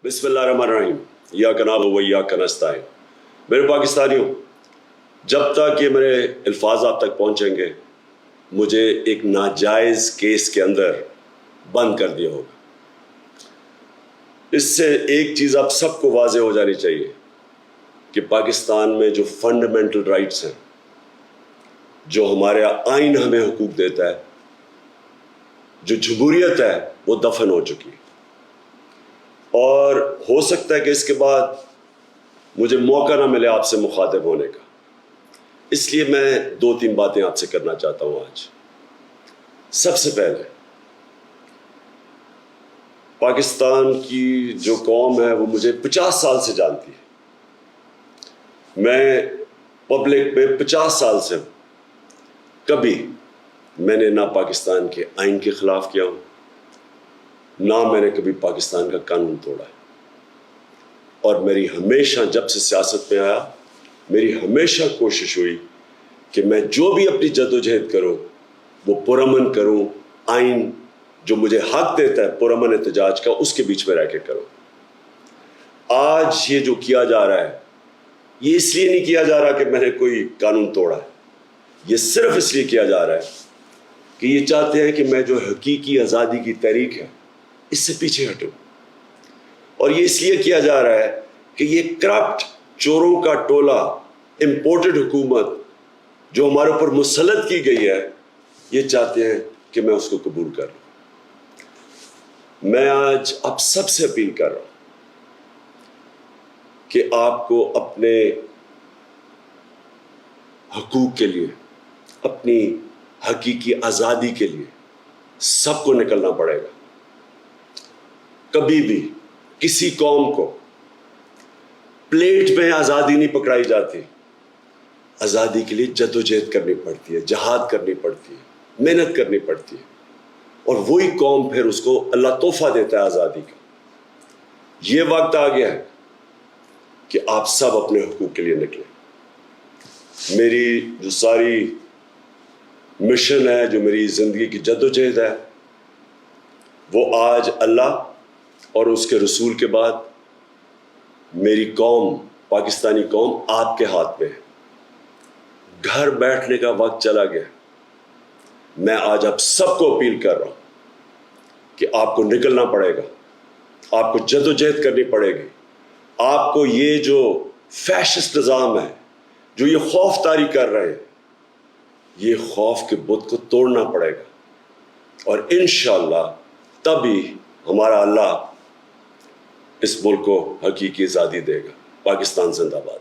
बिस्मिल्लाहिर्रहमानिर्रहीम इय्याका नअबुदु व इय्याका नस्तईन। मेरे पाकिस्तानियों, जब तक ये मेरे अल्फाज आप तक पहुँचेंगे मुझे एक नाजायज़ केस के अंदर बंद कर दिया होगा। इससे एक चीज़ आप सबको वाज़ेह हो जानी चाहिए कि पाकिस्तान में जो फंडामेंटल राइट्स हैं, जो हमारा आइन हमें हुकूक देता है, जो जमहूरियत है, वो दफन हो चुकी है। और हो सकता है कि इसके बाद मुझे मौका ना मिले आपसे मुखातिब होने का, इसलिए मैं 2-3 बातें आपसे करना चाहता हूँ आज। सबसे पहले, पाकिस्तान की जो कौम है वो मुझे 50 साल से जानती है। मैं पब्लिक में 50 साल से हूँ। कभी मैंने ना पाकिस्तान के आइन के खिलाफ किया हूँ, ना मैंने कभी पाकिस्तान का कानून तोड़ा है। और मेरी हमेशा, जब से सियासत में आया, मेरी हमेशा कोशिश हुई कि मैं जो भी अपनी जद्दोजहद करूं वो पुरअमन करूं, आइन जो मुझे हक देता है पुरअमन एहतजाज का, उसके बीच में रह के करूं। आज ये जो किया जा रहा है, ये इसलिए नहीं किया जा रहा कि मैंने कोई कानून तोड़ा है, ये सिर्फ इसलिए किया जा रहा है कि ये चाहते हैं कि मैं जो हकीकी आज़ादी की तहरीक है इससे पीछे हटूं। और ये इसलिए किया जा रहा है कि ये करप्ट चोरों का टोला, इंपोर्टेड हुकूमत जो हमारे ऊपर मुसल्लत की गई है, ये चाहते हैं कि मैं उसको कबूल कर लूं। मैं आज आप सबसे अपील कर रहा हूं कि आपको अपने हकूक के लिए, अपनी हकीकी आज़ादी के लिए सबको निकलना पड़ेगा। कभी भी किसी कौम को प्लेट में आज़ादी नहीं पकड़ाई जाती। आज़ादी के लिए जद्दोजहद करनी पड़ती है, जहाद करनी पड़ती है, मेहनत करनी पड़ती है, और वही कौम फिर उसको अल्लाह तोहफा देता है आज़ादी का। ये वक्त आ गया है कि आप सब अपने हुकूक के लिए निकलें। मेरी जो सारी मिशन है, जो मेरी ज़िंदगी की जद्दोजहद है, वो आज अल्लाह और उसके रसूल के बाद मेरी कौम, पाकिस्तानी कौम आपके हाथ में है। घर बैठने का वक्त चला गया। मैं आज आप सबको अपील कर रहा हूं कि आपको निकलना पड़ेगा, आपको जद्दोजहद करनी पड़ेगी। आपको ये जो फैशिस्ट निज़ाम है, जो ये खौफ तारी कर रहे हैं, ये खौफ के बुत को तोड़ना पड़ेगा। और इंशाअल्लाह तभी हमारा अल्लाह इस मुल्क को हकीकी आज़ादी देगा। पाकिस्तान जिंदाबाद।